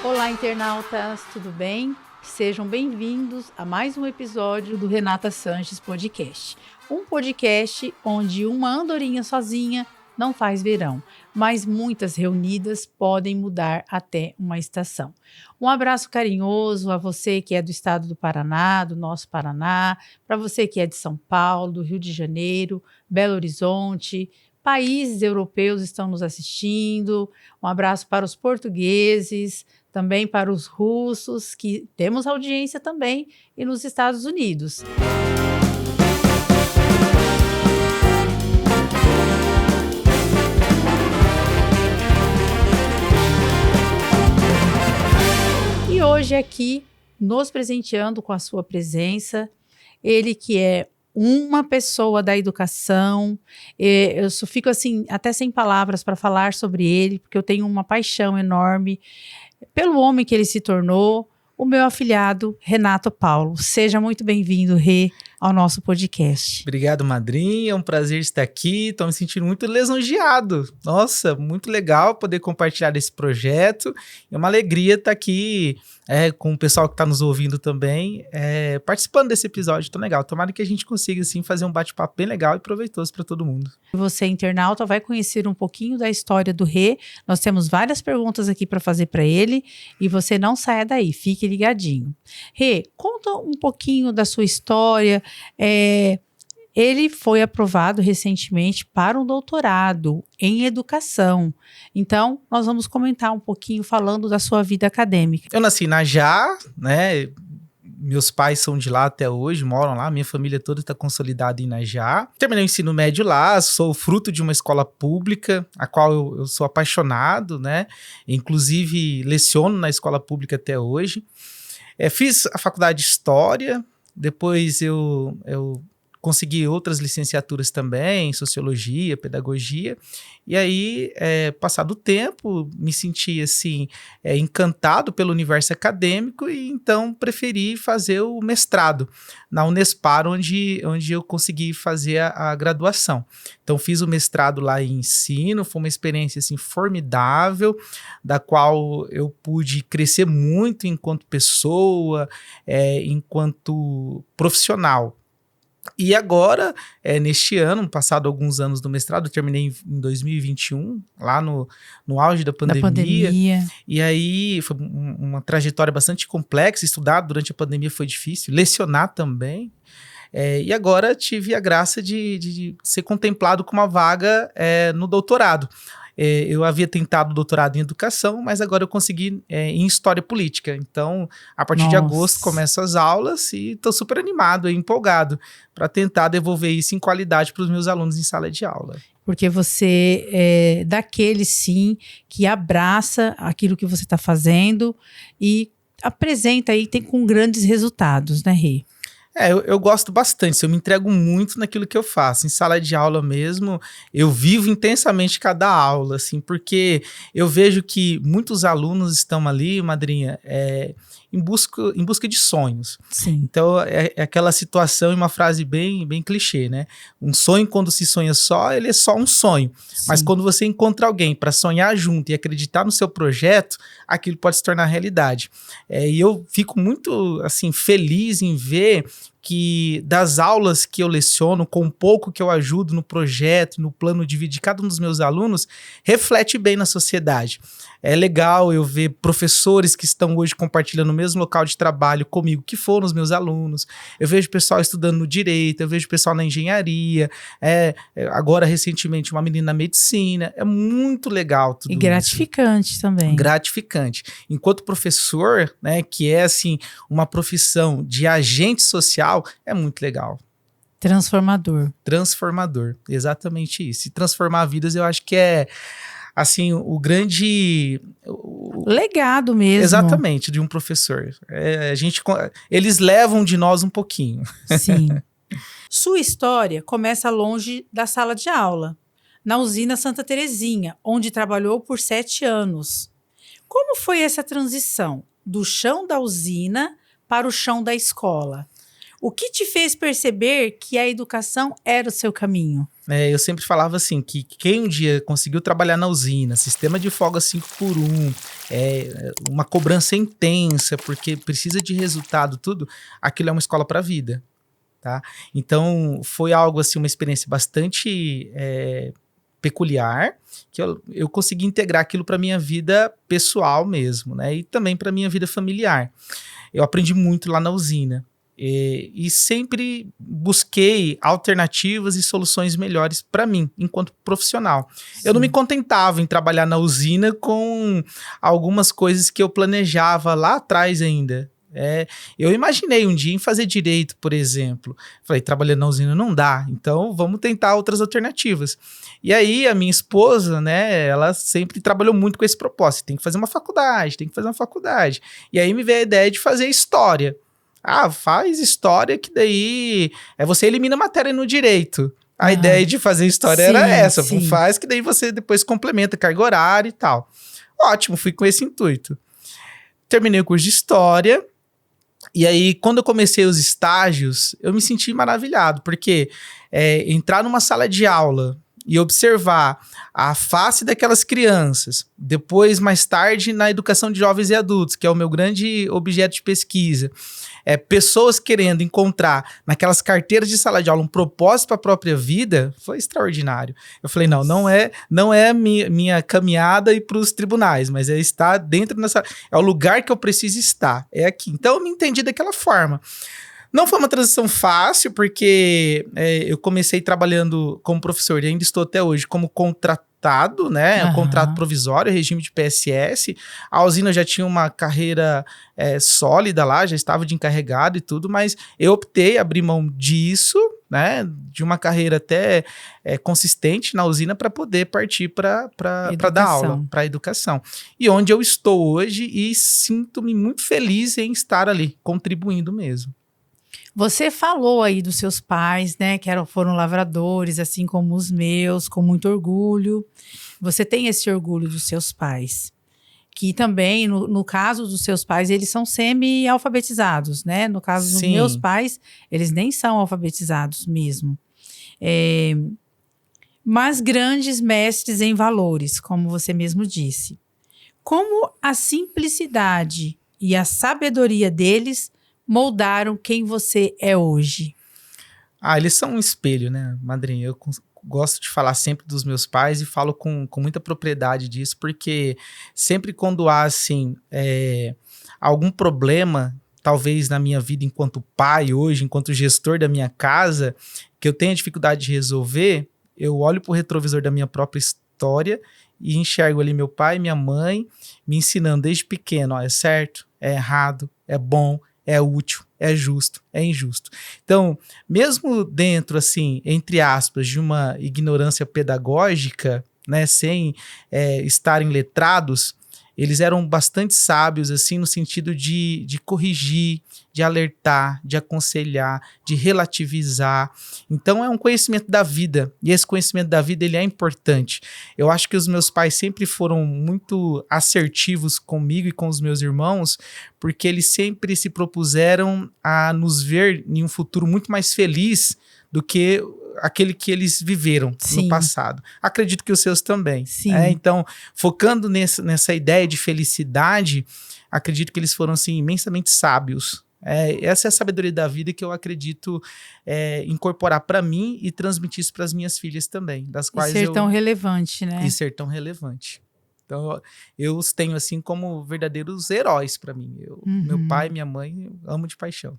Olá, internautas, tudo bem? Sejam bem-vindos a mais um episódio do Renata Sanches Podcast. Um podcast onde uma andorinha sozinha não faz verão, mas muitas reunidas podem mudar até uma estação. Um abraço carinhoso a você que é do estado do Paraná, do nosso Paraná, para você que é de São Paulo, do Rio de Janeiro, Belo Horizonte. Países europeus estão nos assistindo. Um abraço para os portugueses, também para os russos, que temos audiência também, e nos Estados Unidos. E hoje aqui, nos presenteando com a sua presença, ele que é uma pessoa da educação, eu só fico assim, até sem palavras para falar sobre ele, porque eu tenho uma paixão enorme pelo homem que ele se tornou, o meu afilhado Renato Paulo. Seja muito bem-vindo, Rê, ao nosso podcast. Obrigado, madrinha, é um prazer estar aqui, estou me sentindo muito lisonjeado. Nossa, muito legal poder compartilhar esse projeto, é uma alegria estar aqui com o pessoal que está nos ouvindo também, participando desse episódio tão legal. Tomara que a gente consiga, assim, fazer um bate-papo bem legal e proveitoso para todo mundo. Você, internauta, vai conhecer um pouquinho da história do Rê. Nós temos várias perguntas aqui para fazer para ele e você não saia daí, fique ligadinho. Rê, conta um pouquinho da sua história. Ele foi aprovado recentemente para um doutorado em educação. Então, nós vamos comentar um pouquinho falando da sua vida acadêmica. Eu nasci em Inajá, né? Meus pais são de lá até hoje, moram lá, minha família toda está consolidada em Inajá. Terminei o ensino médio lá, sou fruto de uma escola pública, a qual eu sou apaixonado, né? Inclusive, leciono na escola pública até hoje. Fiz a faculdade de História, depois eu consegui outras licenciaturas também, Sociologia, Pedagogia, e aí, passado o tempo, me senti, assim, encantado pelo universo acadêmico e então preferi fazer o mestrado na Unespar, onde eu consegui fazer a graduação. Então, fiz o mestrado lá em ensino, foi uma experiência, assim, formidável, da qual eu pude crescer muito enquanto pessoa, enquanto profissional. E agora, neste ano, passado alguns anos do mestrado, eu terminei em 2021, lá no auge da pandemia. E aí foi uma trajetória bastante complexa, estudar durante a pandemia foi difícil, lecionar também. E agora tive a graça de ser contemplado com uma vaga no doutorado. Eu havia tentado doutorado em educação, mas agora eu consegui em História Política. Então, a partir de agosto começam as aulas e estou super animado e empolgado para tentar devolver isso em qualidade para os meus alunos em sala de aula. Porque você é daquele, sim, que abraça aquilo que você está fazendo e apresenta aí, tem com grandes resultados, né, Rê? Eu gosto bastante, eu me entrego muito naquilo que eu faço. Em sala de aula mesmo, eu vivo intensamente cada aula, assim, porque eu vejo que muitos alunos estão ali, madrinha, em busca de sonhos. Sim. Então, é aquela situação, uma frase bem clichê, né? Um sonho, quando se sonha só, ele é só um sonho. Sim. Mas quando você encontra alguém para sonhar junto e acreditar no seu projeto, aquilo pode se tornar realidade. E eu fico muito, assim, feliz em ver que das aulas que eu leciono, com o pouco que eu ajudo no projeto, no plano de vida de cada um dos meus alunos, reflete bem na sociedade. É legal eu ver professores que estão hoje compartilhando o mesmo local de trabalho comigo, que foram os meus alunos. Eu vejo pessoal estudando no direito, eu vejo pessoal na engenharia, agora recentemente uma menina na medicina. É muito legal tudo isso. E gratificante também. Gratificante. Enquanto professor, né, que é assim uma profissão de agente social, é muito legal. Transformador, exatamente isso. E transformar vidas, eu acho que é assim, o grande legado mesmo. Exatamente, de um professor. Eles levam de nós um pouquinho. Sim. Sua história começa longe da sala de aula, na usina Santa Terezinha, onde trabalhou por 7 anos. Como foi essa transição do chão da usina para o chão da escola? O que te fez perceber que a educação era o seu caminho? Eu sempre falava assim, que quem um dia conseguiu trabalhar na usina, sistema de folga 5x1, uma cobrança intensa, porque precisa de resultado, tudo, aquilo é uma escola para a vida, tá? Então, foi algo assim, uma experiência bastante peculiar, que eu consegui integrar aquilo para minha vida pessoal mesmo, né? E também para minha vida familiar. Eu aprendi muito lá na usina. E sempre busquei alternativas e soluções melhores para mim, enquanto profissional. Sim. Eu não me contentava em trabalhar na usina com algumas coisas que eu planejava lá atrás ainda. Eu imaginei um dia em fazer direito, por exemplo. Falei, trabalhando na usina não dá, então vamos tentar outras alternativas. E aí a minha esposa, né, ela sempre trabalhou muito com esse propósito. Tem que fazer uma faculdade, tem que fazer uma faculdade. E aí me veio a ideia de fazer história. Faz história que daí você elimina matéria no direito. A ideia de fazer história era essa. Sim. Faz que daí você depois complementa carga horária e tal. Ótimo, fui com esse intuito. Terminei o curso de história. E aí, quando eu comecei os estágios, eu me senti maravilhado. Porque entrar numa sala de aula e observar a face daquelas crianças, depois, mais tarde, na educação de jovens e adultos, que é o meu grande objeto de pesquisa, pessoas querendo encontrar naquelas carteiras de sala de aula um propósito para a própria vida, foi extraordinário. Eu falei, não é a minha caminhada e para os tribunais, mas é estar dentro dessa... É o lugar que eu preciso estar, é aqui. Então, eu me entendi daquela forma. Não foi uma transição fácil, porque eu comecei trabalhando como professor e ainda estou até hoje como contratado, né? Um contrato provisório, regime de PSS. A usina já tinha uma carreira sólida lá, já estava de encarregado e tudo, mas eu optei abrir mão disso, né? De uma carreira até consistente na usina para poder partir para dar aula, para a educação. E onde eu estou hoje e sinto-me muito feliz em estar ali, contribuindo mesmo. Você falou aí dos seus pais, né, que foram lavradores, assim como os meus, com muito orgulho. Você tem esse orgulho dos seus pais, que também, no caso dos seus pais, eles são semi-alfabetizados, né? No caso dos meus pais, eles nem são alfabetizados mesmo. Mas grandes mestres em valores, como você mesmo disse. Como a simplicidade e a sabedoria deles moldaram quem você é hoje? Eles são um espelho, né, madrinha? Eu gosto de falar sempre dos meus pais e falo com muita propriedade disso, porque sempre quando há, assim, algum problema, talvez na minha vida enquanto pai hoje, enquanto gestor da minha casa, que eu tenha dificuldade de resolver, eu olho pro retrovisor da minha própria história e enxergo ali meu pai e minha mãe me ensinando desde pequeno, é certo, é errado, é bom, é útil, é justo, é injusto. Então, mesmo dentro, assim, entre aspas, de uma ignorância pedagógica, né, sem estarem letrados, eles eram bastante sábios, assim, no sentido de corrigir, de alertar, de aconselhar, de relativizar. Então, é um conhecimento da vida, e esse conhecimento da vida, ele é importante. Eu acho que os meus pais sempre foram muito assertivos comigo e com os meus irmãos, porque eles sempre se propuseram a nos ver em um futuro muito mais feliz do que aquele que eles viveram no passado. Acredito que os seus também. Então, focando nessa ideia de felicidade, acredito que eles foram assim, imensamente sábios. Essa é a sabedoria da vida que eu acredito incorporar para mim e transmitir isso para as minhas filhas também. Das quais e ser tão relevante, né? E ser tão relevante. Então, eu os tenho assim como verdadeiros heróis para mim. Meu pai e minha mãe, eu amo de paixão.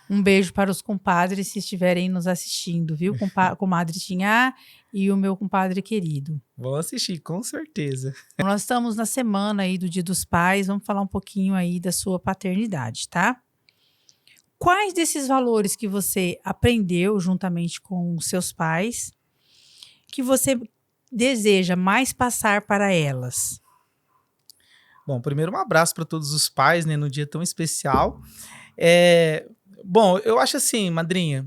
Um beijo para os compadres se estiverem nos assistindo, viu? Comadre Tinhá e o meu compadre querido. Vou assistir, com certeza. Nós estamos na semana aí do Dia dos Pais, vamos falar um pouquinho aí da sua paternidade, tá? Quais desses valores que você aprendeu juntamente com os seus pais que você deseja mais passar para elas? Bom, primeiro um abraço para todos os pais, né, no dia tão especial. Bom, eu acho assim, madrinha,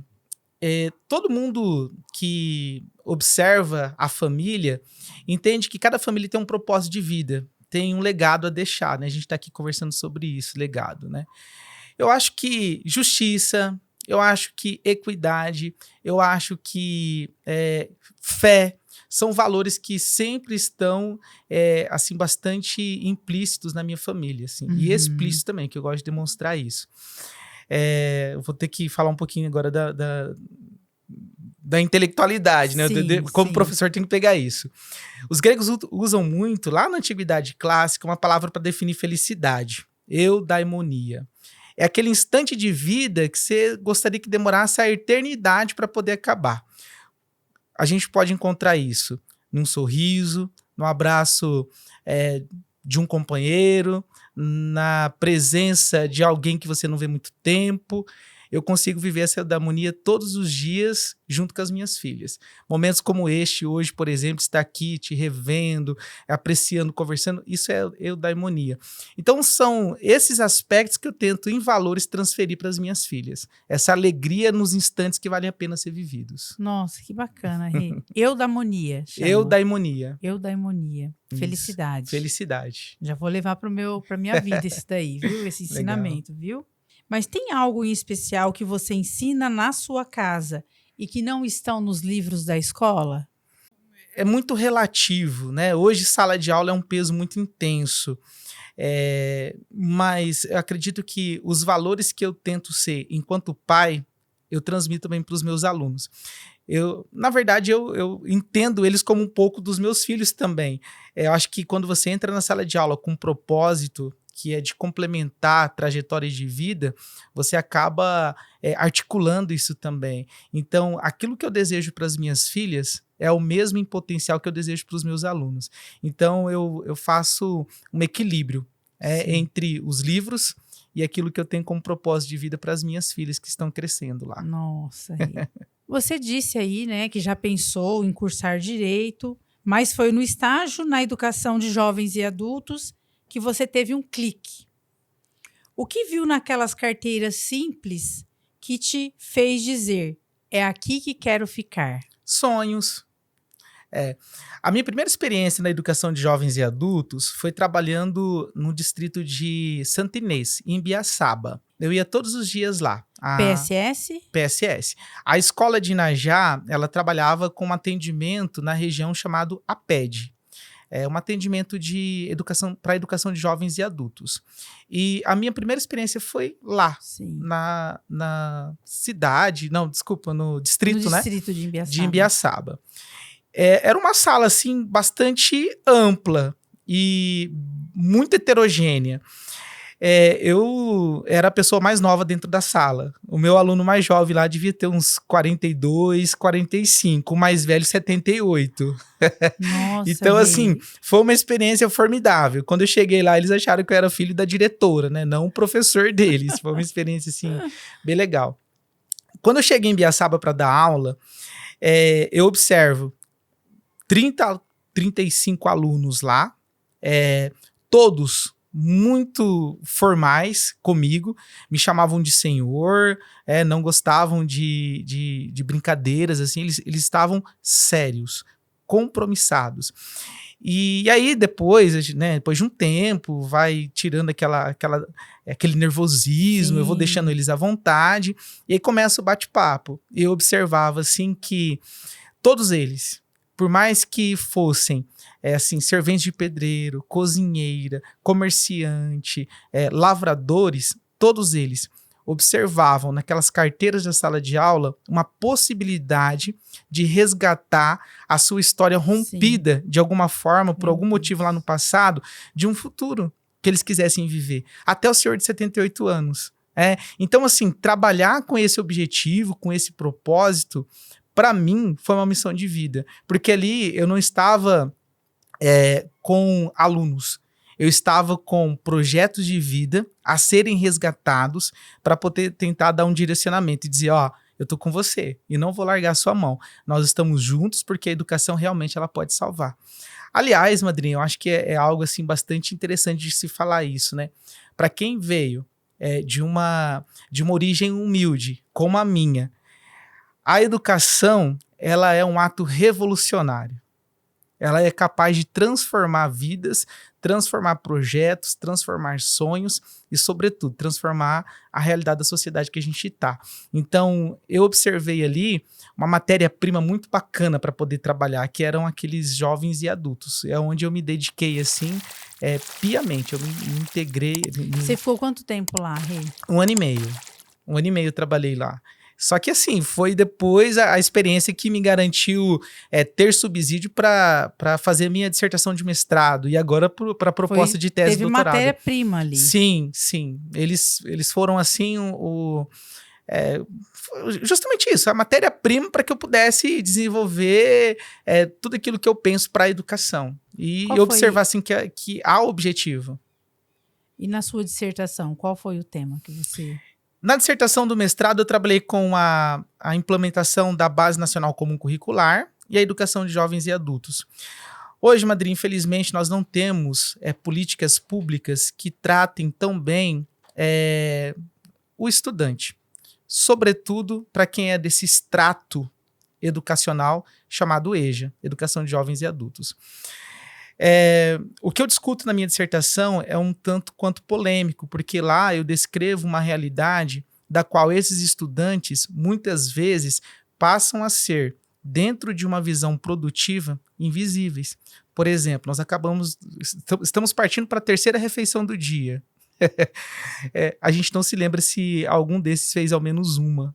todo mundo que observa a família entende que cada família tem um propósito de vida, tem um legado a deixar, né? A gente está aqui conversando sobre isso, legado, né? Eu acho que justiça, eu acho que equidade, eu acho que fé, são valores que sempre estão, assim, bastante implícitos na minha família, assim, e explícitos também, que eu gosto de demonstrar isso. Eu vou ter que falar um pouquinho agora da intelectualidade, né? Como professor tem que pegar isso. Os gregos usam muito, lá na antiguidade clássica, uma palavra para definir felicidade, eudaimonia. É aquele instante de vida que você gostaria que demorasse a eternidade para poder acabar. A gente pode encontrar isso num sorriso, no abraço de um companheiro, na presença de alguém que você não vê há muito tempo. Eu consigo viver essa eudaimonia todos os dias junto com as minhas filhas. Momentos como este hoje, por exemplo, estar aqui te revendo, apreciando, conversando, isso é eudaimonia. Então são esses aspectos que eu tento em valores transferir para as minhas filhas. Essa alegria nos instantes que valem a pena ser vividos. Nossa, que bacana, Rê. Eudaimonia. Eudaimonia. Eudaimonia. Felicidade. Felicidade. Já vou levar para minha vida isso daí, viu? Esse ensinamento, viu? Mas tem algo em especial que você ensina na sua casa e que não estão nos livros da escola? É muito relativo, né? Hoje, sala de aula é um peso muito intenso. Mas eu acredito que os valores que eu tento ser enquanto pai, eu transmito também para os meus alunos. Na verdade, eu entendo eles como um pouco dos meus filhos também. Eu acho que quando você entra na sala de aula com um propósito, que é de complementar trajetórias de vida, você acaba articulando isso também. Então, aquilo que eu desejo para as minhas filhas é o mesmo em potencial que eu desejo para os meus alunos. Então, eu faço um equilíbrio entre os livros e aquilo que eu tenho como propósito de vida para as minhas filhas que estão crescendo lá. Nossa. Você disse aí, né, que já pensou em cursar direito, mas foi no estágio na educação de jovens e adultos que você teve um clique. O que viu naquelas carteiras simples que te fez dizer, é aqui que quero ficar? Sonhos. A minha primeira experiência na educação de jovens e adultos foi trabalhando no distrito de Santa Inês, em Ibiaçaba. Eu ia todos os dias lá. PSS? PSS. A escola de Inajá, ela trabalhava com um atendimento na região chamado APED. É um atendimento de educação para educação de jovens e adultos. E a minha primeira experiência foi lá, na cidade, não, desculpa, no distrito, né? Distrito de Ibiaçaba. De Ibiaçaba. Era uma sala, assim, bastante ampla e muito heterogênea. Eu era a pessoa mais nova dentro da sala. O meu aluno mais jovem lá devia ter uns 42, 45. O mais velho, 78. Nossa, então, assim, foi uma experiência formidável. Quando eu cheguei lá, eles acharam que eu era filho da diretora, né? Não o professor deles. Foi uma experiência, assim, bem legal. Quando eu cheguei em Ibiaçaba para dar aula, eu observo 30, 35 alunos lá, todos muito formais comigo, me chamavam de senhor, não gostavam de brincadeiras, assim, eles estavam sérios, compromissados. E aí depois, né, depois de um tempo, vai tirando aquele nervosismo, eu vou deixando eles à vontade, e aí começa o bate-papo. Eu observava, assim, que todos eles, por mais que fossem assim, serventes de pedreiro, cozinheira, comerciante, lavradores, todos eles observavam naquelas carteiras da sala de aula uma possibilidade de resgatar a sua história rompida de alguma forma, por algum motivo lá no passado, de um futuro que eles quisessem viver, até o senhor de 78 anos. Então, assim, trabalhar com esse objetivo, com esse propósito, para mim, foi uma missão de vida, porque ali eu não estava com alunos. Eu estava com projetos de vida a serem resgatados para poder tentar dar um direcionamento e dizer, eu tô com você e não vou largar a sua mão. Nós estamos juntos porque a educação realmente ela pode salvar. Aliás, madrinha, eu acho que é algo assim bastante interessante de se falar isso, né? Para quem veio de uma origem humilde, como a minha, a educação ela é um ato revolucionário. Ela é capaz de transformar vidas, transformar projetos, transformar sonhos e, sobretudo, transformar a realidade da sociedade que a gente está. Então, eu observei ali uma matéria-prima muito bacana para poder trabalhar, que eram aqueles jovens e adultos. É onde eu me dediquei, assim, piamente. Eu me integrei. Você ficou quanto tempo lá, Rê? 1 ano e meio. 1 ano e meio eu trabalhei lá. Só que assim, foi depois a experiência que me garantiu ter subsídio para fazer minha dissertação de mestrado e agora para a proposta de tese de Teve doutorado. matéria-prima ali. Sim. Eles foram assim justamente isso, a matéria-prima para que eu pudesse desenvolver tudo aquilo que eu penso para a educação. E Qual observar assim, que há objetivo. E na sua dissertação, qual foi o tema que você... Na dissertação do mestrado, eu trabalhei com a implementação da Base Nacional Comum Curricular e a educação de jovens e adultos. Hoje, Madrinha, infelizmente, nós não temos políticas públicas que tratem tão bem o estudante, sobretudo para quem é desse extrato educacional chamado EJA, Educação de Jovens e Adultos. O que eu discuto na minha dissertação é um tanto quanto polêmico, porque lá eu descrevo uma realidade da qual esses estudantes, muitas vezes, passam a ser, dentro de uma visão produtiva, invisíveis. Por exemplo, estamos partindo para a 3ª refeição do dia. A gente não se lembra se algum desses fez ao menos uma.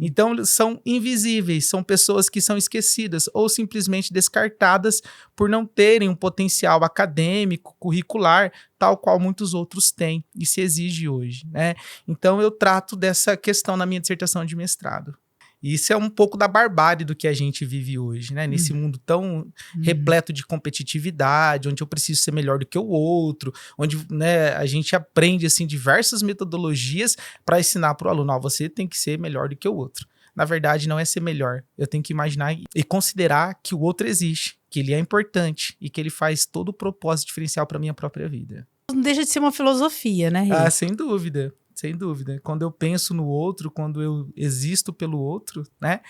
Então são invisíveis, são pessoas que são esquecidas ou simplesmente descartadas por não terem um potencial acadêmico, curricular, tal qual muitos outros têm e se exige hoje, né? Então eu trato dessa questão na minha dissertação de mestrado. E isso é um pouco da barbárie do que a gente vive hoje, né? Nesse mundo tão repleto de competitividade, onde eu preciso ser melhor do que o outro, onde, né, a gente aprende assim, diversas metodologias para ensinar para o aluno, você tem que ser melhor do que o outro. Na verdade, não é ser melhor. Eu tenho que imaginar e considerar que o outro existe, que ele é importante e que ele faz todo o propósito diferencial para a minha própria vida. Não deixa de ser uma filosofia, né, Rê? Ah, sem dúvida. Sem dúvida. Quando eu penso no outro, quando eu existo pelo outro, né?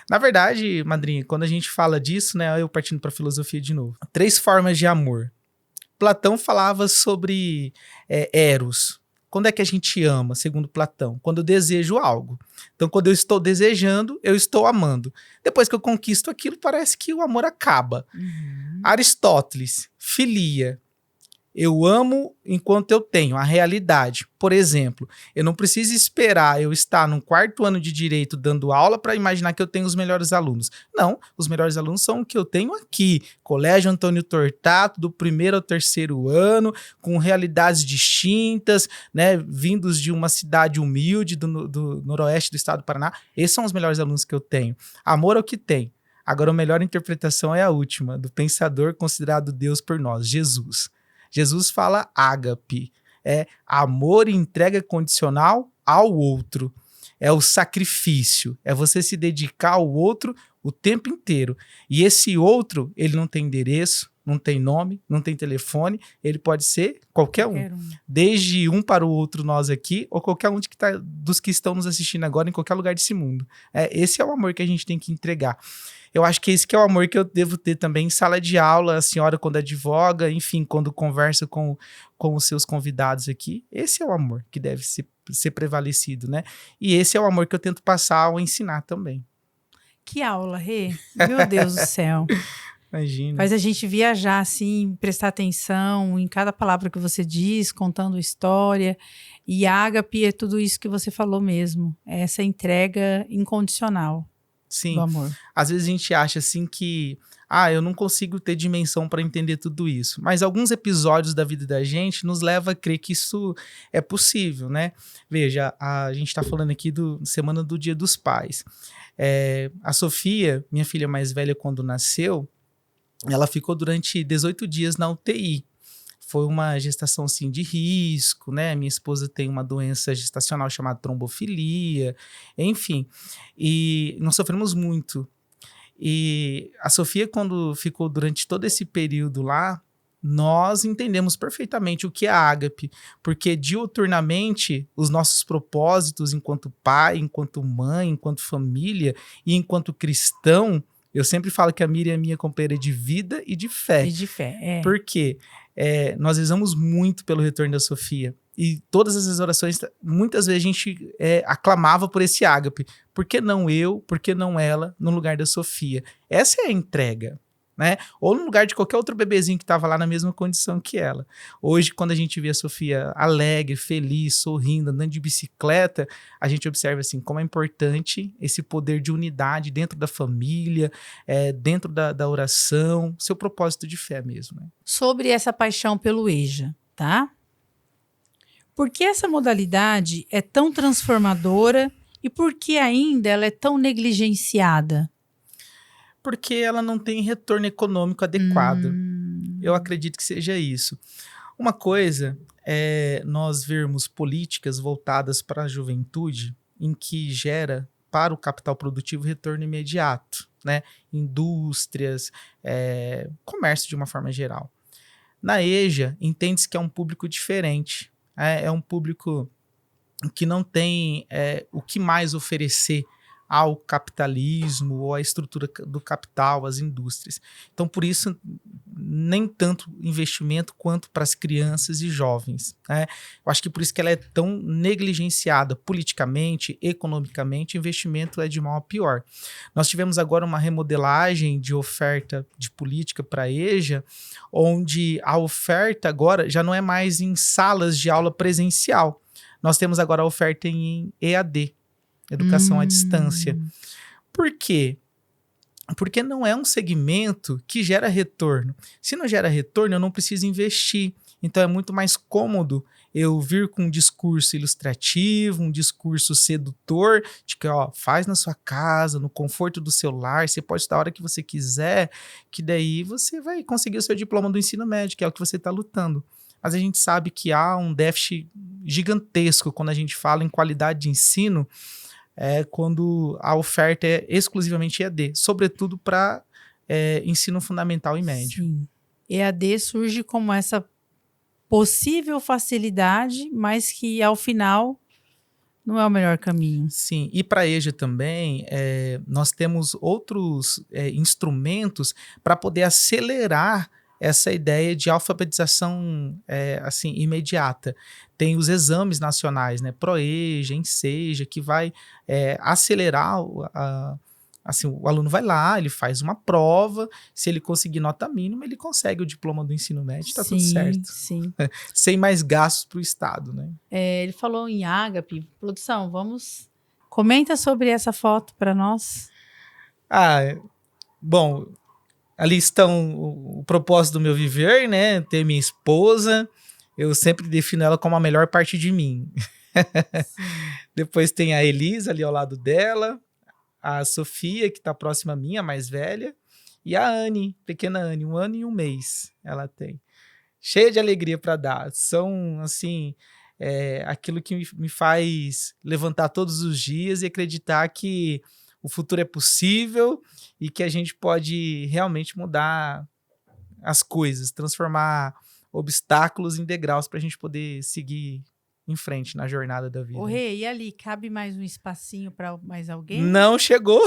Na verdade, Madrinha, quando a gente fala disso, né? Eu partindo para a filosofia de novo. 3 formas de amor. Platão falava sobre eros. Quando é que a gente ama, segundo Platão? Quando eu desejo algo. Então, quando eu estou desejando, eu estou amando. Depois que eu conquisto aquilo, parece que o amor acaba. Aristóteles, filia. Eu amo enquanto eu tenho a realidade. Por exemplo, eu não preciso esperar eu estar no 4º ano de direito dando aula para imaginar que eu tenho os melhores alunos. Não, os melhores alunos são o que eu tenho aqui. Colégio Antônio Tortato, do 1º ao 3º ano, com realidades distintas, né, vindos de uma cidade humilde do noroeste do estado do Paraná. Esses são os melhores alunos que eu tenho. Amor é o que tem. Agora, a melhor interpretação é a última, do pensador considerado Deus por nós, Jesus. Jesus fala ágape, amor e entrega condicional ao outro, é o sacrifício, é você se dedicar ao outro o tempo inteiro. E esse outro, ele não tem endereço, não tem nome, não tem telefone, ele pode ser qualquer um. Desde um para o outro nós aqui, ou qualquer um dos que estão nos assistindo agora em qualquer lugar desse mundo. Esse é o amor que a gente tem que entregar. Eu acho que esse que é o amor que eu devo ter também em sala de aula, a senhora quando advoga, enfim, quando conversa com os seus convidados aqui. Esse é o amor que deve ser prevalecido, né? E esse é o amor que eu tento passar ou ensinar também. Que aula, Rê! Meu Deus do céu! Imagina. Faz a gente viajar, assim, prestar atenção em cada palavra que você diz, contando história. E ágape é tudo isso que você falou mesmo. É essa entrega incondicional. Sim. Do amor. Às vezes a gente acha assim que eu não consigo ter dimensão para entender tudo isso. Mas alguns episódios da vida da gente nos leva a crer que isso é possível, né? Veja, a gente está falando aqui semana do Dia dos Pais. A Sofia, minha filha mais velha, quando nasceu, ela ficou durante 18 dias na UTI. Foi uma gestação, assim, de risco, né? Minha esposa tem uma doença gestacional chamada trombofilia, enfim. E nós sofremos muito. E a Sofia, quando ficou durante todo esse período lá, nós entendemos perfeitamente o que é a ágape, porque diuturnamente os nossos propósitos enquanto pai, enquanto mãe, enquanto família e enquanto cristão, Eu sempre falo que a Miriam é minha companheira de vida e de fé. E de fé, Por quê? Nós rezamos muito pelo retorno da Sofia. E todas essas orações, muitas vezes a gente aclamava por esse ágape. Por que não eu? Por que não ela no lugar da Sofia? Essa é a entrega, né? Ou no lugar de qualquer outro bebezinho que estava lá na mesma condição que ela. Hoje, quando a gente vê a Sofia alegre, feliz, sorrindo, andando de bicicleta, a gente observa assim como é importante esse poder de unidade dentro da família, dentro da oração, seu propósito de fé mesmo. Né? Sobre essa paixão pelo EJA, tá? Por que essa modalidade é tão transformadora e por que ainda ela é tão negligenciada? Porque ela não tem retorno econômico adequado. Eu acredito que seja isso. Uma coisa é nós vermos políticas voltadas para a juventude em que gera para o capital produtivo retorno imediato, né? Indústrias, comércio de uma forma geral. Na EJA, entende-se que é um público diferente. É um público que não tem o que mais oferecer ao capitalismo ou à estrutura do capital, às indústrias. Então, por isso, nem tanto investimento quanto para as crianças e jovens. Né? Eu acho que por isso que ela é tão negligenciada politicamente, economicamente, o investimento é de mal a pior. Nós tivemos agora uma remodelagem de oferta de política para a EJA, onde a oferta agora já não é mais em salas de aula presencial. Nós temos agora a oferta em EAD, Educação à Distância. Por quê? Porque não é um segmento que gera retorno. Se não gera retorno, eu não preciso investir. Então é muito mais cômodo eu vir com um discurso ilustrativo, um discurso sedutor, de que faz na sua casa, no conforto do seu lar, você pode estudar a hora que você quiser, que daí você vai conseguir o seu diploma do ensino médio, que é o que você está lutando. Mas a gente sabe que há um déficit gigantesco quando a gente fala em qualidade de ensino, quando a oferta é exclusivamente EAD, sobretudo para ensino fundamental e médio. Sim. EAD surge como essa possível facilidade, mas que ao final não é o melhor caminho. Sim, e para a EJA também, nós temos outros instrumentos para poder acelerar essa ideia de alfabetização assim, imediata. Tem os exames nacionais, né? ProEJA, Enseja, que vai acelerar assim, o aluno vai lá, ele faz uma prova, se ele conseguir nota mínima, ele consegue o diploma do ensino médio, está tudo certo. Sim. Sem mais gastos para o Estado, né? Ele falou em ágape. Produção, comenta sobre essa foto para nós. Bom, ali estão o propósito do meu viver, né? Ter minha esposa. Eu sempre defino ela como a melhor parte de mim. Depois tem a Elisa ali ao lado dela, a Sofia, que está próxima a mim, a mais velha, e a Anne, pequena Anne, 1 ano e 1 mês ela tem. Cheia de alegria para dar. São, assim, aquilo que me faz levantar todos os dias e acreditar que o futuro é possível e que a gente pode realmente mudar as coisas, transformar obstáculos em degraus para a gente poder seguir em frente na jornada da vida. Ô, Rê, e ali, cabe mais um espacinho para mais alguém? Não chegou.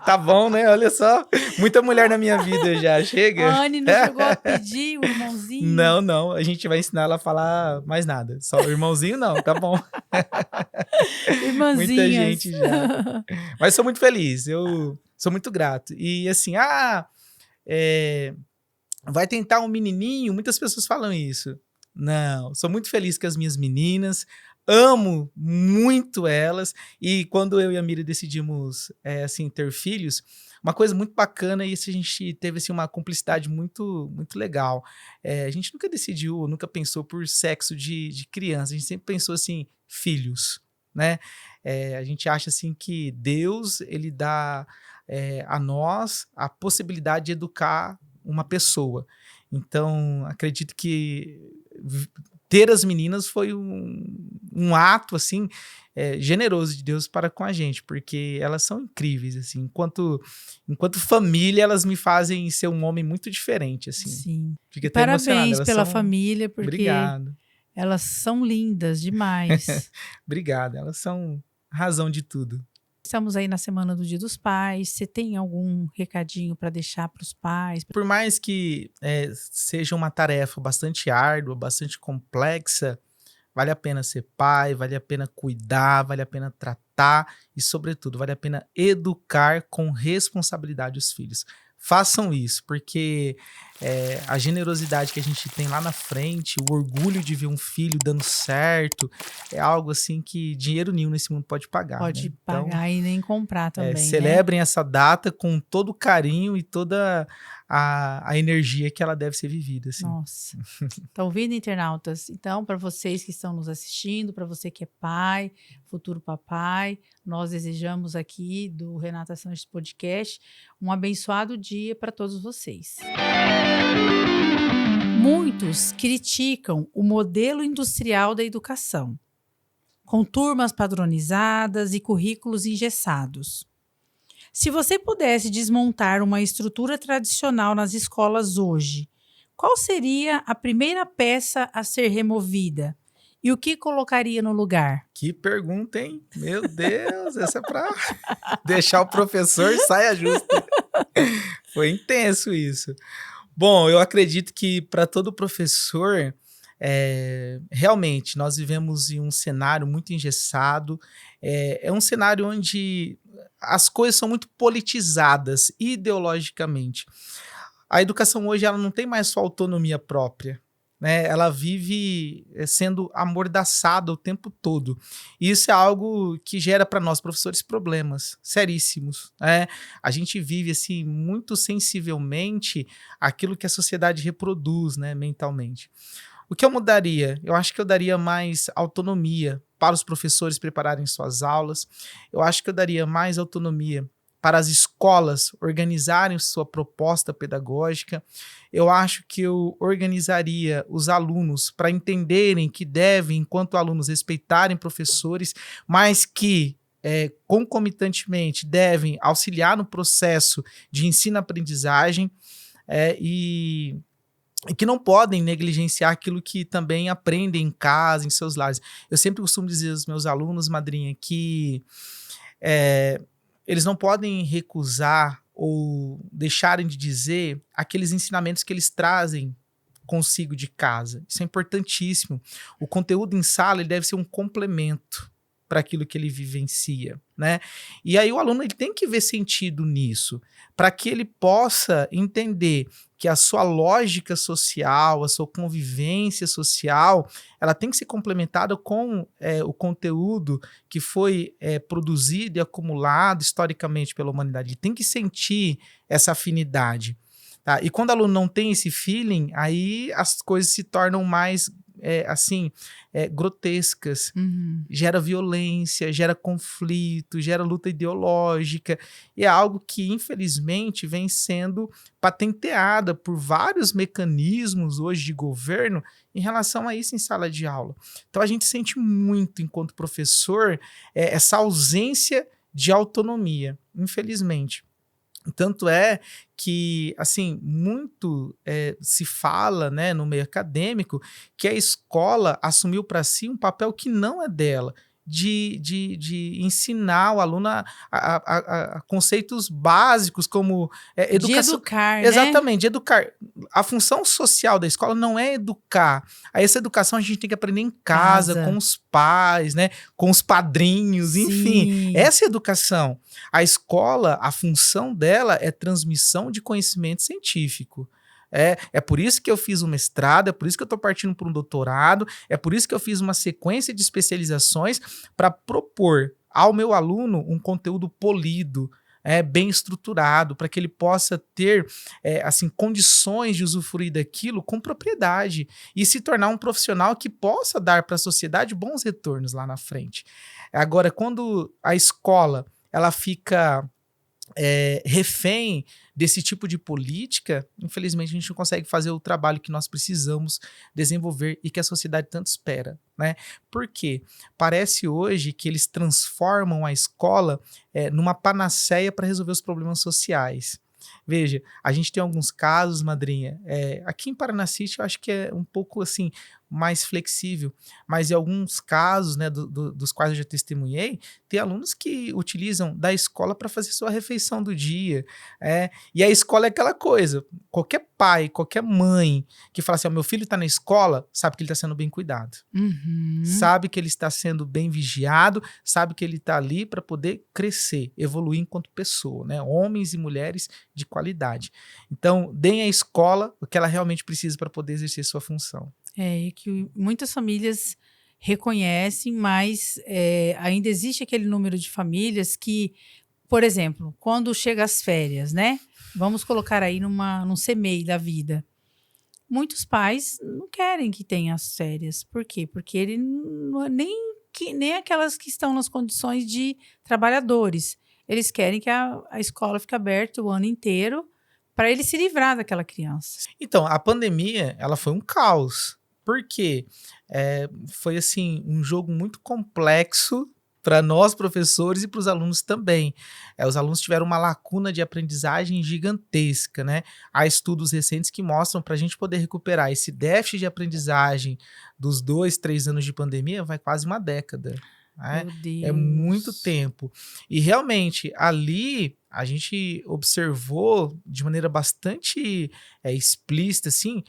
Tá bom, né? Olha só. Muita mulher na minha vida já. Chega. A Anne não chegou a pedir o irmãozinho? Não. A gente vai ensinar ela a falar mais nada. Só o irmãozinho não, tá bom. Irmãzinhas. Muita gente já. Mas sou muito feliz. Eu sou muito grato. E assim, vai tentar um menininho? Muitas pessoas falam isso. Não, sou muito feliz com as minhas meninas, amo muito elas, e quando eu e a Miriam decidimos assim, ter filhos, uma coisa muito bacana, e isso a gente teve assim, uma cumplicidade muito, muito legal. A gente nunca decidiu, nunca pensou por sexo de criança, a gente sempre pensou assim, filhos, né? A gente acha assim que Deus, ele dá a nós a possibilidade de educar uma pessoa. Então, acredito que ter as meninas foi um ato, assim, generoso de Deus para com a gente, porque elas são incríveis, assim. Enquanto família, elas me fazem ser um homem muito diferente, assim. Sim. Fico até emocionado. Parabéns pela família, porque Obrigado. Elas são lindas demais. Obrigado, elas são a razão de tudo. Estamos aí na semana do Dia dos Pais. Você tem algum recadinho para deixar para os pais? Por mais que seja uma tarefa bastante árdua, bastante complexa, vale a pena ser pai, vale a pena cuidar, vale a pena tratar e, sobretudo, vale a pena educar com responsabilidade os filhos. Façam isso, porque a generosidade que a gente tem lá na frente, o orgulho de ver um filho dando certo, é algo assim que dinheiro nenhum nesse mundo pode pagar. Pode né? pagar e nem comprar também, né? Celebrem essa data com todo o carinho e toda a energia que ela deve ser vivida. Assim. Nossa. Tá ouvindo, internautas? Então, para vocês que estão nos assistindo, para você que é pai, futuro papai, nós desejamos aqui do Renata Sanches Podcast um abençoado dia para todos vocês. Muitos criticam o modelo industrial da educação, com turmas padronizadas e currículos engessados. Se você pudesse desmontar uma estrutura tradicional nas escolas hoje, qual seria a primeira peça a ser removida? E o que colocaria no lugar? Que pergunta, hein? Meu Deus, essa é para deixar o professor saia justa. Foi intenso isso. Bom, eu acredito que para todo professor, realmente, nós vivemos em um cenário muito engessado, é um cenário onde as coisas são muito politizadas ideologicamente. A educação hoje ela não tem mais sua autonomia própria. Né? Ela vive sendo amordaçada o tempo todo. E isso é algo que gera para nós, professores, problemas seríssimos. Né? A gente vive assim, muito sensivelmente aquilo que a sociedade reproduz, né, mentalmente. O que eu mudaria? Eu acho que eu daria mais autonomia para os professores prepararem suas aulas. Eu acho que eu daria mais autonomia para as escolas organizarem sua proposta pedagógica. Eu acho que eu organizaria os alunos para entenderem que devem, enquanto alunos, respeitarem professores, mas que concomitantemente devem auxiliar no processo de ensino-aprendizagem e que não podem negligenciar aquilo que também aprendem em casa, em seus lares. Eu sempre costumo dizer aos meus alunos, madrinha, que eles não podem recusar ou deixarem de dizer aqueles ensinamentos que eles trazem consigo de casa. Isso é importantíssimo. O conteúdo em sala ele deve ser um complemento para aquilo que ele vivencia, né? E aí o aluno ele tem que ver sentido nisso, para que ele possa entender que a sua lógica social, a sua convivência social, ela tem que ser complementada com o conteúdo que foi produzido e acumulado historicamente pela humanidade. Ele tem que sentir essa afinidade. Tá? E quando o aluno não tem esse feeling, aí as coisas se tornam mais grotescas, gera violência, gera conflito, gera luta ideológica, e é algo que infelizmente vem sendo patenteada por vários mecanismos hoje de governo em relação a isso em sala de aula. Então a gente sente muito, enquanto professor, essa ausência de autonomia, infelizmente. Tanto é que, assim, muito se fala, né, no meio acadêmico que a escola assumiu para si um papel que não é dela, de ensinar o aluno a conceitos básicos como educação. De educar, exatamente, né? de educar. A função social da escola não é educar. Essa educação a gente tem que aprender em casa. Com os pais, né? Com os padrinhos, Sim. Enfim. Essa é a educação. A escola, a função dela é transmissão de conhecimento científico. É por isso que eu fiz um mestrado, é por isso que eu estou partindo para um doutorado, é por isso que eu fiz uma sequência de especializações para propor ao meu aluno um conteúdo polido, bem estruturado, para que ele possa ter condições de usufruir daquilo com propriedade e se tornar um profissional que possa dar para a sociedade bons retornos lá na frente. Agora, quando a escola ela fica refém desse tipo de política, infelizmente a gente não consegue fazer o trabalho que nós precisamos desenvolver e que a sociedade tanto espera, né? Por quê? Parece hoje que eles transformam a escola numa panaceia para resolver os problemas sociais. Veja, a gente tem alguns casos, madrinha, aqui em Paranacite eu acho que é um pouco assim, mais flexível. Mas em alguns casos, né, dos quais eu já testemunhei, tem alunos que utilizam da escola para fazer sua refeição do dia. E a escola é aquela coisa, qualquer pai, qualquer mãe que fala assim, meu filho está na escola, sabe que ele está sendo bem cuidado. Sabe que ele está sendo bem vigiado, sabe que ele está ali para poder crescer, evoluir enquanto pessoa, né? Homens e mulheres de qualidade. Então, deem à escola o que ela realmente precisa para poder exercer sua função. É que muitas famílias reconhecem, mas ainda existe aquele número de famílias que, por exemplo, quando chega as férias, né? Vamos colocar aí num CMEI da vida. Muitos pais não querem que tenha as férias. Por quê? Porque ele não é nem aquelas que estão nas condições de trabalhadores. Eles querem que a escola fique aberta o ano inteiro para ele se livrar daquela criança. Então, a pandemia, ela foi um caos. Por quê? Foi, assim, um jogo muito complexo para nós, professores, e para os alunos também. Os alunos tiveram uma lacuna de aprendizagem gigantesca, né? Há estudos recentes que mostram para a gente poder recuperar esse déficit de aprendizagem dos 2, 3 anos de pandemia, vai quase uma década. Né? Meu Deus. É muito tempo. E realmente, ali, a gente observou de maneira bastante explícita, assim,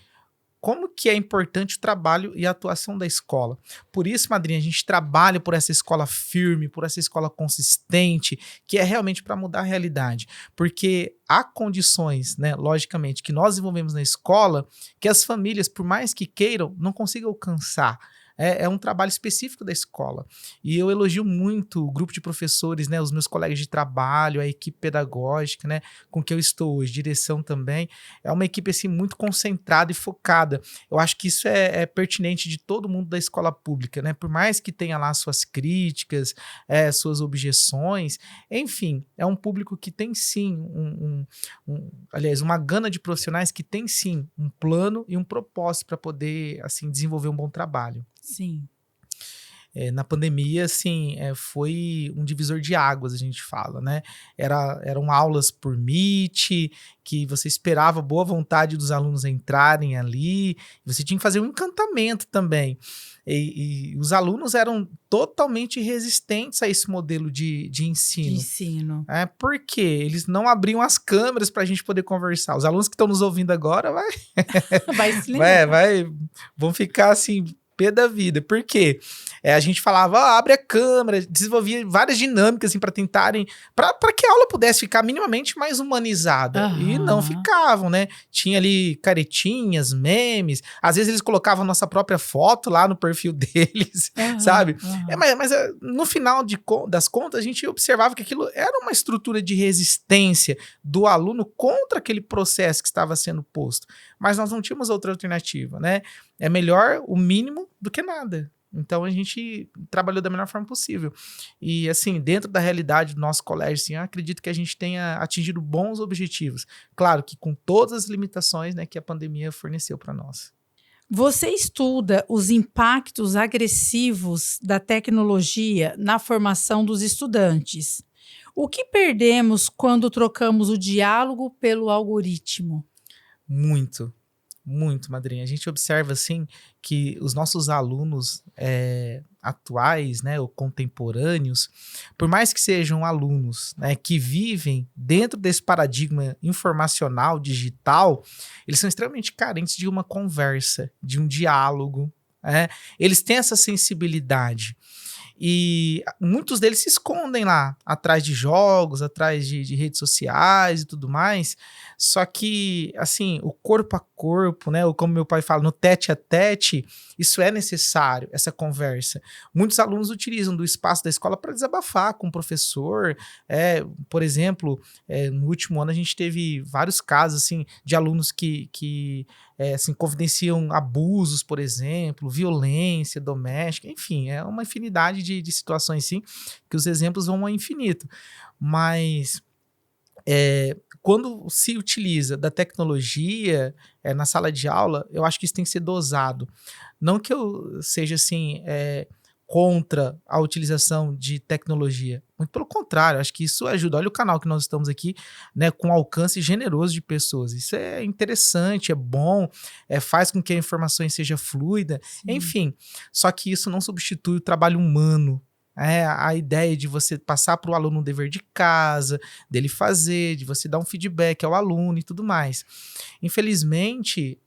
como que é importante o trabalho e a atuação da escola. Por isso, madrinha, a gente trabalha por essa escola firme, por essa escola consistente, que é realmente para mudar a realidade. Porque há condições, né, logicamente, que nós desenvolvemos na escola, que as famílias, por mais que queiram, não consigam alcançar. É um trabalho específico da escola. E eu elogio muito o grupo de professores, né, os meus colegas de trabalho, a equipe pedagógica, né, com que eu estou hoje, direção também. É uma equipe assim, muito concentrada e focada. Eu acho que isso é pertinente de todo mundo da escola pública, né? Por mais que tenha lá suas críticas, suas objeções, enfim, é um público que tem sim aliás, uma gana de profissionais que tem sim um plano e um propósito para poder assim desenvolver um bom trabalho. Sim. Na pandemia, assim, foi um divisor de águas, a gente fala, né? Eram aulas por Meet, que você esperava a boa vontade dos alunos entrarem ali, você tinha que fazer um encantamento também. E os alunos eram totalmente resistentes a esse modelo de ensino. Por quê? Eles não abriam as câmeras para a gente poder conversar. Os alunos que estão nos ouvindo agora vai se lembrar. Vão ficar assim, pé da vida. Por quê? A gente falava, abre a câmera, desenvolvia várias dinâmicas assim, para tentarem, para que a aula pudesse ficar minimamente mais humanizada. E não ficavam, né? Tinha ali caretinhas, memes, às vezes eles colocavam a nossa própria foto lá no perfil deles, sabe? Mas no final das contas, a gente observava que aquilo era uma estrutura de resistência do aluno contra aquele processo que estava sendo posto. Mas nós não tínhamos outra alternativa, né? É melhor o mínimo do que nada. Então, a gente trabalhou da melhor forma possível. E, assim, dentro da realidade do nosso colégio, assim, eu acredito que a gente tenha atingido bons objetivos. Claro que com todas as limitações, né, que a pandemia forneceu para nós. Você estuda os impactos agressivos da tecnologia na formação dos estudantes. O que perdemos quando trocamos o diálogo pelo algoritmo? Muito, madrinha. A gente observa, assim, que os nossos alunos atuais, né, ou contemporâneos, por mais que sejam alunos, né, que vivem dentro desse paradigma informacional, digital, eles são extremamente carentes de uma conversa, de um diálogo. Eles têm essa sensibilidade. E muitos deles se escondem lá, atrás de jogos, atrás de redes sociais e tudo mais. Só que, assim, o corpo a corpo, né? Ou como meu pai fala, no tete a tete, isso é necessário, essa conversa. Muitos alunos utilizam do espaço da escola para desabafar com o professor. Por exemplo, no último ano a gente teve vários casos, assim, de alunos que assim, confidenciam abusos, por exemplo, violência doméstica, enfim, é uma infinidade de situações, sim, que os exemplos vão ao infinito. Mas quando se utiliza da tecnologia na sala de aula, eu acho que isso tem que ser dosado. Não que eu seja, assim, contra a utilização de tecnologia. Muito pelo contrário, acho que isso ajuda. Olha o canal que nós estamos aqui, né, com alcance generoso de pessoas. Isso é interessante, é bom, faz com que a informação seja fluida, enfim. Só que isso não substitui o trabalho humano. A ideia de você passar para o aluno um dever de casa, dele fazer, de você dar um feedback ao aluno e tudo mais. Infelizmente,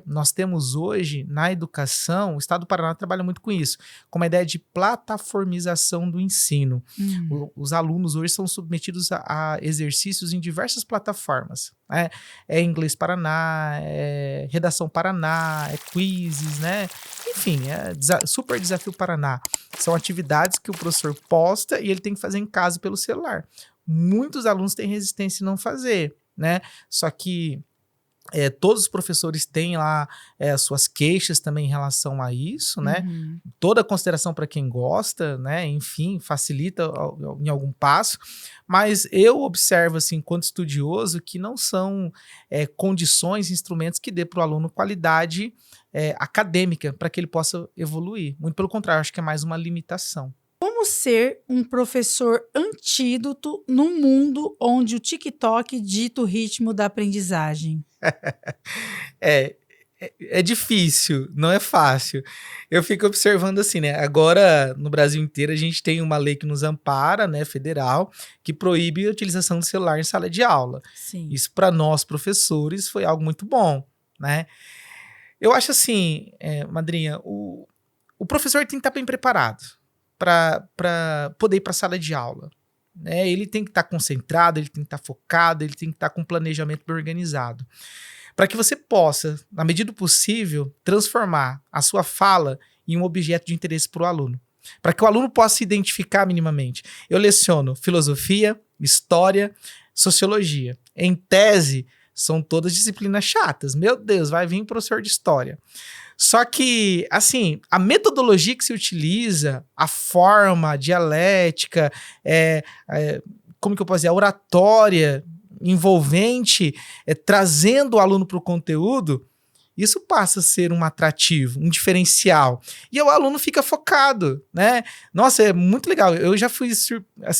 nós temos hoje, na educação, o Estado do Paraná trabalha muito com isso, com uma ideia de plataformização do ensino. Os alunos hoje são submetidos a exercícios em diversas plataformas. É Inglês Paraná, é Redação Paraná, é quizzes, né? Enfim, Super Desafio Paraná. São atividades que o professor posta e ele tem que fazer em casa pelo celular. Muitos alunos têm resistência em não fazer, né? Só que todos os professores têm lá as suas queixas também em relação a isso, né? Toda a consideração para quem gosta, né? Enfim, facilita em algum passo. Mas eu observo, assim, enquanto estudioso, que não são condições, instrumentos que dê para o aluno qualidade acadêmica para que ele possa evoluir. Muito pelo contrário, acho que é mais uma limitação. Como ser um professor antídoto num mundo onde o TikTok dita o ritmo da aprendizagem? É difícil, não é fácil. Eu fico observando assim, né? Agora, no Brasil inteiro, a gente tem uma lei que nos ampara, né, federal, que proíbe a utilização do celular em sala de aula. Sim. Isso, para nós, professores, foi algo muito bom, né? Eu acho assim, madrinha, o professor tem que estar bem preparado para poder ir para a sala de aula. Ele tem que estar concentrado, ele tem que estar focado, ele tem que estar com um planejamento bem organizado. Para que você possa, na medida do possível, transformar a sua fala em um objeto de interesse para o aluno. Para que o aluno possa se identificar minimamente. Eu leciono filosofia, história, sociologia. Em tese, são todas disciplinas chatas. Meu Deus, vai vir um professor de história. Só que, assim, a metodologia que se utiliza, a forma, a dialética, como que eu posso dizer, a oratória envolvente, trazendo o aluno para o conteúdo, isso passa a ser um atrativo, um diferencial. E o aluno fica focado, né? Nossa, é muito legal. Eu já fui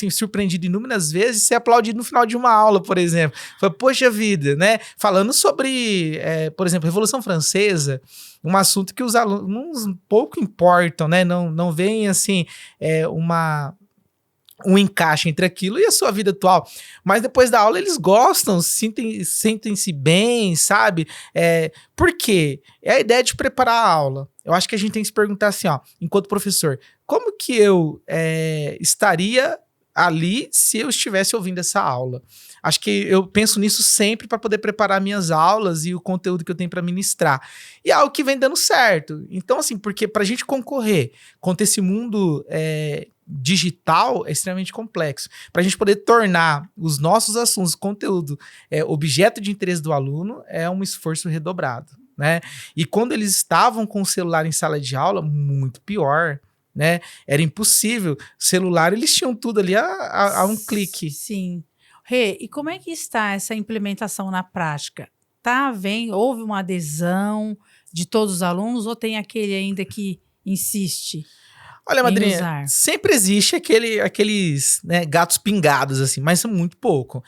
surpreendido inúmeras vezes ser aplaudido no final de uma aula, por exemplo. Foi, poxa vida, né? Falando sobre, por exemplo, Revolução Francesa, um assunto que os alunos pouco importam, né? Não veem, assim, um encaixe entre aquilo e a sua vida atual. Mas depois da aula eles gostam, sentem-se bem, sabe? Por quê? É a ideia de preparar a aula. Eu acho que a gente tem que se perguntar assim, ó, enquanto professor, como que eu estaria ali se eu estivesse ouvindo essa aula? Acho que eu penso nisso sempre para poder preparar minhas aulas e o conteúdo que eu tenho para ministrar. E é algo que vem dando certo. Então, assim, porque para a gente concorrer contra esse mundo digital é extremamente complexo. Para a gente poder tornar os nossos assuntos, conteúdo, objeto de interesse do aluno, é um esforço redobrado, né? E quando eles estavam com o celular em sala de aula, muito pior, né? Era impossível. Celular, eles tinham tudo ali a um clique. Sim. Rê, e como é que está essa implementação na prática? Houve uma adesão de todos os alunos ou tem aquele ainda que insiste? Olha, madrinha, sempre existe aqueles gatos pingados, assim, mas são muito pouco.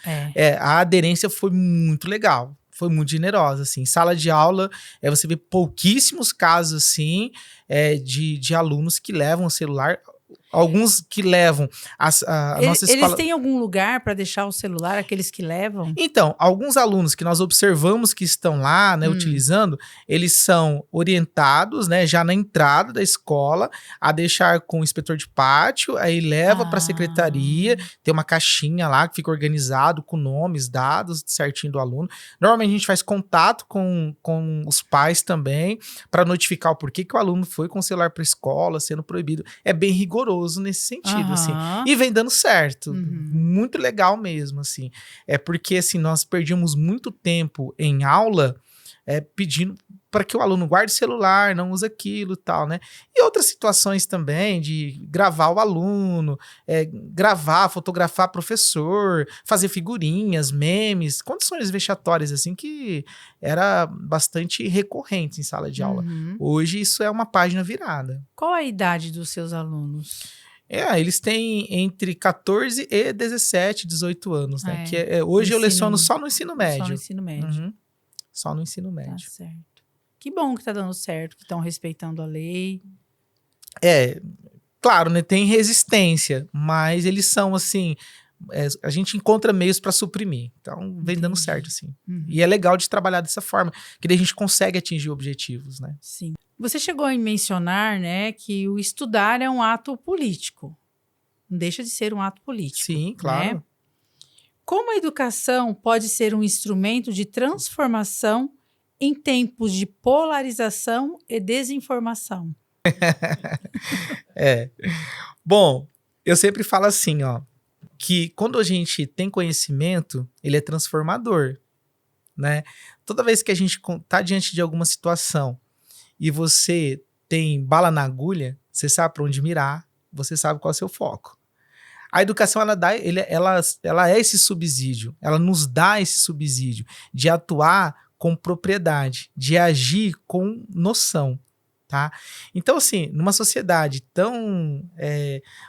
A aderência foi muito legal, foi muito generosa, assim. Sala de aula, você vê pouquíssimos casos, assim, de alunos que levam o celular. Alguns que levam a nossa escola... Eles têm algum lugar para deixar o celular, aqueles que levam? Então, alguns alunos que nós observamos que estão lá, né, utilizando, eles são orientados, né, já na entrada da escola, a deixar com o inspetor de pátio, aí leva para a secretaria, tem uma caixinha lá que fica organizado com nomes, dados certinho do aluno. Normalmente a gente faz contato com os pais também, para notificar o porquê que o aluno foi com o celular para a escola, sendo proibido. É bem rigoroso nesse sentido, assim. E vem dando certo. Muito legal mesmo, assim. É porque, assim, nós perdíamos muito tempo em aula pedindo para que o aluno guarde o celular, não use aquilo e tal, né? E outras situações também de gravar o aluno, gravar, fotografar professor, fazer figurinhas, memes, condições vexatórias, assim, que era bastante recorrente em sala de aula. Uhum. Hoje isso é uma página virada. Qual a idade dos seus alunos? Eles têm entre 14 e 17, 18 anos, né? Hoje eu leciono só no ensino médio. Só no ensino médio. Uhum. Só no ensino médio. Tá certo. Que bom que tá dando certo, que estão respeitando a lei. Claro, né? Tem resistência, mas eles são assim. A gente encontra meios para suprimir. Então, vem dando certo, assim. Uhum. E é legal de trabalhar dessa forma, que daí a gente consegue atingir objetivos, né? Sim. Você chegou a mencionar, né, que o estudar é um ato político. Não deixa de ser um ato político. Sim, claro. Né? Como a educação pode ser um instrumento de transformação em tempos de polarização e desinformação? Bom, eu sempre falo assim, ó, que quando a gente tem conhecimento, ele é transformador, né? Toda vez que a gente tá diante de alguma situação e você tem bala na agulha, você sabe para onde mirar, você sabe qual é o seu foco. A educação, ela é esse subsídio, ela nos dá esse subsídio de atuar com propriedade, de agir com noção, tá? Então, assim, numa sociedade tão,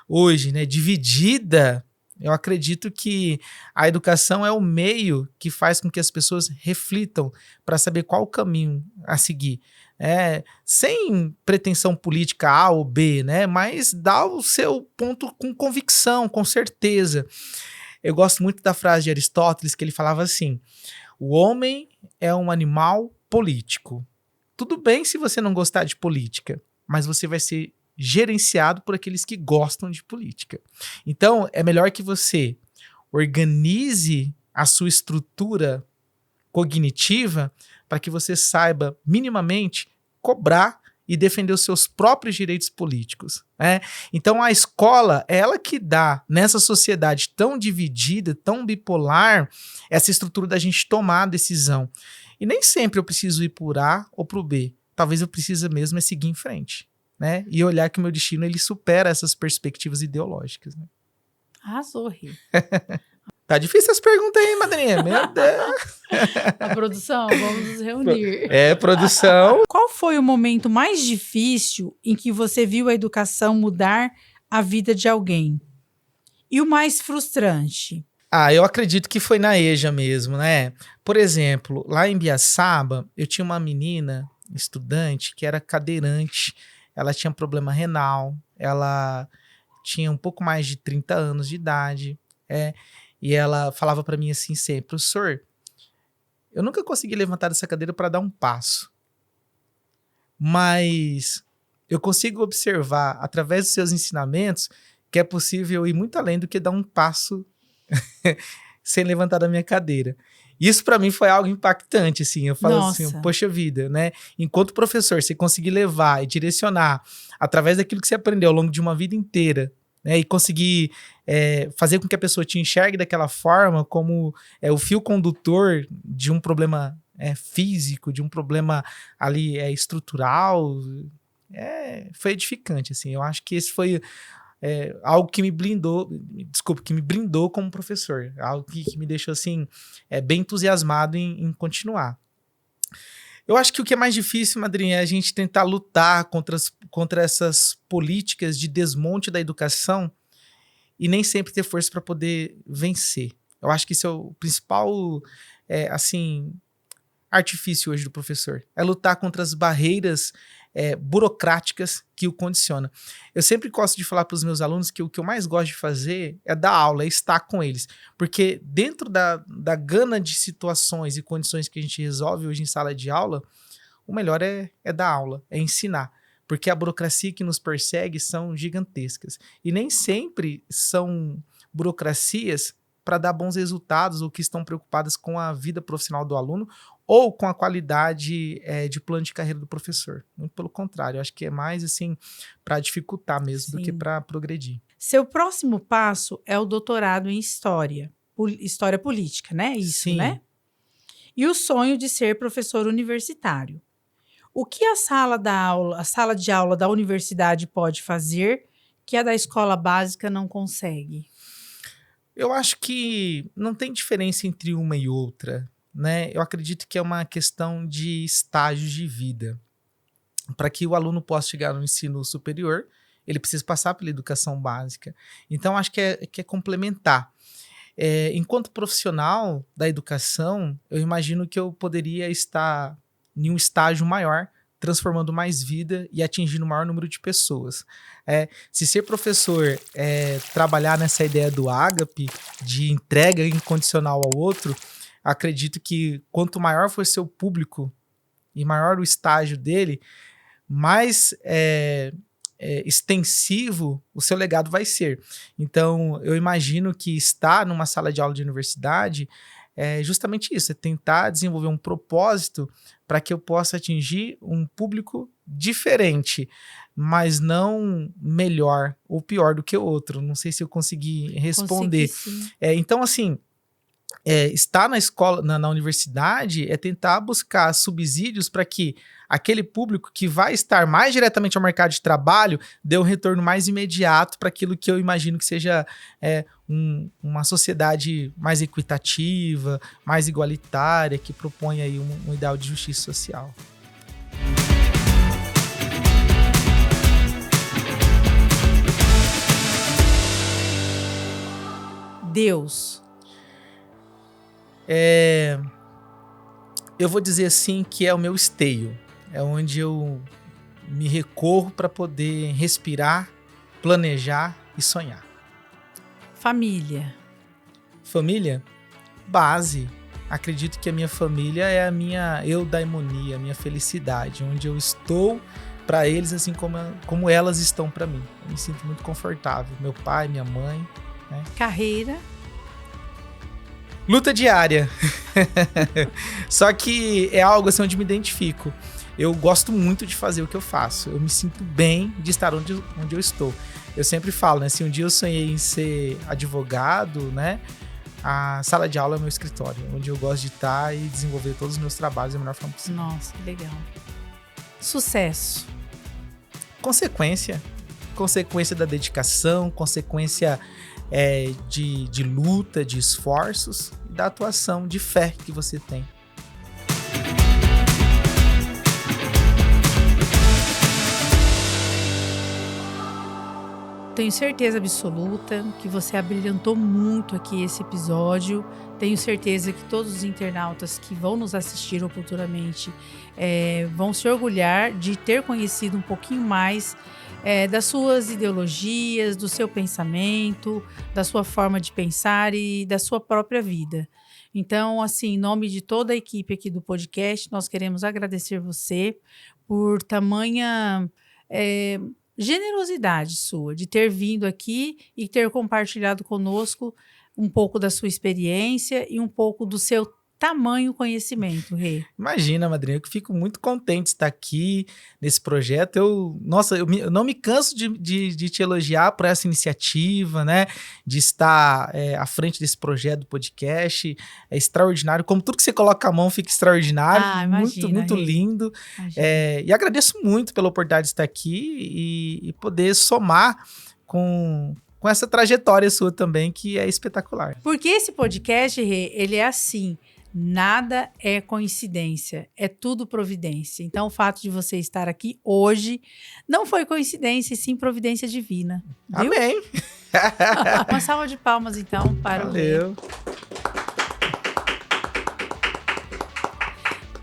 hoje, né, dividida, eu acredito que a educação é o meio que faz com que as pessoas reflitam para saber qual o caminho a seguir. Sem pretensão política A ou B, né? Mas dá o seu ponto com convicção, com certeza. Eu gosto muito da frase de Aristóteles, que ele falava assim: o homem é um animal político. Tudo bem se você não gostar de política, mas você vai ser gerenciado por aqueles que gostam de política. Então, é melhor que você organize a sua estrutura cognitiva para que você saiba minimamente cobrar e defender os seus próprios direitos políticos. Então a escola é ela que dá, nessa sociedade tão dividida, tão bipolar, essa estrutura da gente tomar a decisão. E nem sempre eu preciso ir por A ou por B. Talvez eu precise mesmo seguir em frente. Né? E olhar que o meu destino ele supera essas perspectivas ideológicas. Né? Arrasou, Rê. Tá difícil as perguntas aí, madrinha. Meu Deus. A produção, vamos nos reunir. Produção. Qual foi o momento mais difícil em que você viu a educação mudar a vida de alguém? E o mais frustrante? Eu acredito que foi na EJA mesmo, né? Por exemplo, lá em Biaçaba, eu tinha uma menina, estudante, que era cadeirante. Ela tinha problema renal, ela tinha um pouco mais de 30 anos de idade, e ela falava para mim assim sempre: professor, eu nunca consegui levantar dessa cadeira para dar um passo, mas eu consigo observar, através dos seus ensinamentos, que é possível ir muito além do que dar um passo sem levantar da minha cadeira. Isso para mim foi algo impactante, assim. Eu falo assim, poxa vida, né? Enquanto professor, você conseguir levar e direcionar através daquilo que você aprendeu ao longo de uma vida inteira, né? E conseguir fazer com que a pessoa te enxergue daquela forma como o fio condutor de um problema físico, de um problema ali estrutural, foi edificante, assim. Eu acho que esse foi algo que me brindou como professor, algo que me deixou assim, bem entusiasmado em continuar. Eu acho que o que é mais difícil, madrinha, é a gente tentar lutar contra essas políticas de desmonte da educação e nem sempre ter força para poder vencer. Eu acho que isso é o principal, artifício hoje do professor, é lutar contra as barreiras burocráticas que o condicionam. Eu sempre gosto de falar para os meus alunos que o que eu mais gosto de fazer é dar aula, é estar com eles, porque dentro da gama de situações e condições que a gente resolve hoje em sala de aula, o melhor é dar aula, é ensinar, porque a burocracia que nos persegue são gigantescas, e nem sempre são burocracias para dar bons resultados ou que estão preocupadas com a vida profissional do aluno ou com a qualidade de plano de carreira do professor. Muito pelo contrário, eu acho que é mais assim para dificultar mesmo do que para progredir. Seu próximo passo é o doutorado em História Política, né? Isso, Sim. né? e o sonho de ser professor universitário. O que a sala de aula da universidade pode fazer que a da escola básica não consegue? Eu acho que não tem diferença entre uma e outra, né? Eu acredito que é uma questão de estágios de vida. Para que o aluno possa chegar no ensino superior, ele precisa passar pela educação básica. Então, acho que é complementar. Enquanto profissional da educação, eu imagino que eu poderia estar em um estágio maior, transformando mais vida e atingindo o maior número de pessoas. Se ser professor trabalhar nessa ideia do ágape, de entrega incondicional ao outro, acredito que quanto maior for seu público e maior o estágio dele, mais extensivo o seu legado vai ser. Então, eu imagino que estar numa sala de aula de universidade é justamente isso, é tentar desenvolver um propósito para que eu possa atingir um público diferente, mas não melhor ou pior do que o outro. Não sei se eu consegui responder. Então, assim, estar na escola, na universidade, é tentar buscar subsídios para que aquele público que vai estar mais diretamente ao mercado de trabalho dê um retorno mais imediato para aquilo que eu imagino que seja uma sociedade mais equitativa, mais igualitária, que propõe aí um ideal de justiça social. Deus. Eu vou dizer assim que é o meu esteio. É onde eu me recorro para poder respirar, planejar e sonhar. Família. Família? Base. Acredito que a minha família é a minha eudaimonia, a minha felicidade, onde eu estou para eles assim como elas estão para mim. Eu me sinto muito confortável. Meu pai, minha mãe. Né? Carreira. Luta diária. Só que é algo assim onde me identifico. Eu gosto muito de fazer o que eu faço. Eu me sinto bem de estar onde eu estou. Eu sempre falo, né? Se um dia eu sonhei em ser advogado, né? A sala de aula é meu escritório, onde eu gosto de estar e desenvolver todos os meus trabalhos da melhor forma possível. Nossa, que legal. Sucesso. Consequência da dedicação, consequência de luta, de esforços e da atuação, de fé que você tem. Tenho certeza absoluta que você abrilhantou muito aqui esse episódio. Tenho certeza que todos os internautas que vão nos assistir futuramente vão se orgulhar de ter conhecido um pouquinho mais das suas ideologias, do seu pensamento, da sua forma de pensar e da sua própria vida. Então, assim, em nome de toda a equipe aqui do podcast, nós queremos agradecer você por tamanha generosidade sua, de ter vindo aqui e ter compartilhado conosco um pouco da sua experiência e um pouco do seu tamanho conhecimento, Rê. Imagina, madrinha, eu fico muito contente de estar aqui nesse projeto. Eu não me canso de te elogiar por essa iniciativa, né? De estar à frente desse projeto do podcast. É extraordinário. Como tudo que você coloca a mão fica extraordinário. Imagina, muito lindo. E agradeço muito pela oportunidade de estar aqui e poder somar com essa trajetória sua também, que é espetacular. Porque esse podcast, Rê, ele é assim... Nada é coincidência, é tudo providência. Então, o fato de você estar aqui hoje não foi coincidência, e sim providência divina. Viu? Amém! Uma salva de palmas, então, para Valeu. o Rê.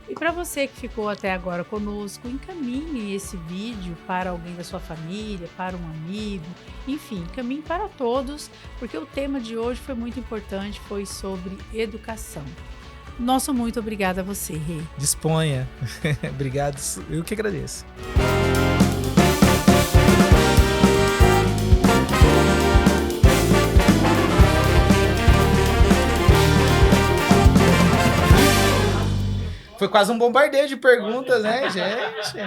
E para você que ficou até agora conosco, encaminhe esse vídeo para alguém da sua família, para um amigo, enfim, encaminhe para todos, porque o tema de hoje foi muito importante, foi sobre educação. Nosso muito obrigada a você, Rê. Disponha. Obrigado, eu que agradeço. Foi quase um bombardeio de perguntas, né, gente?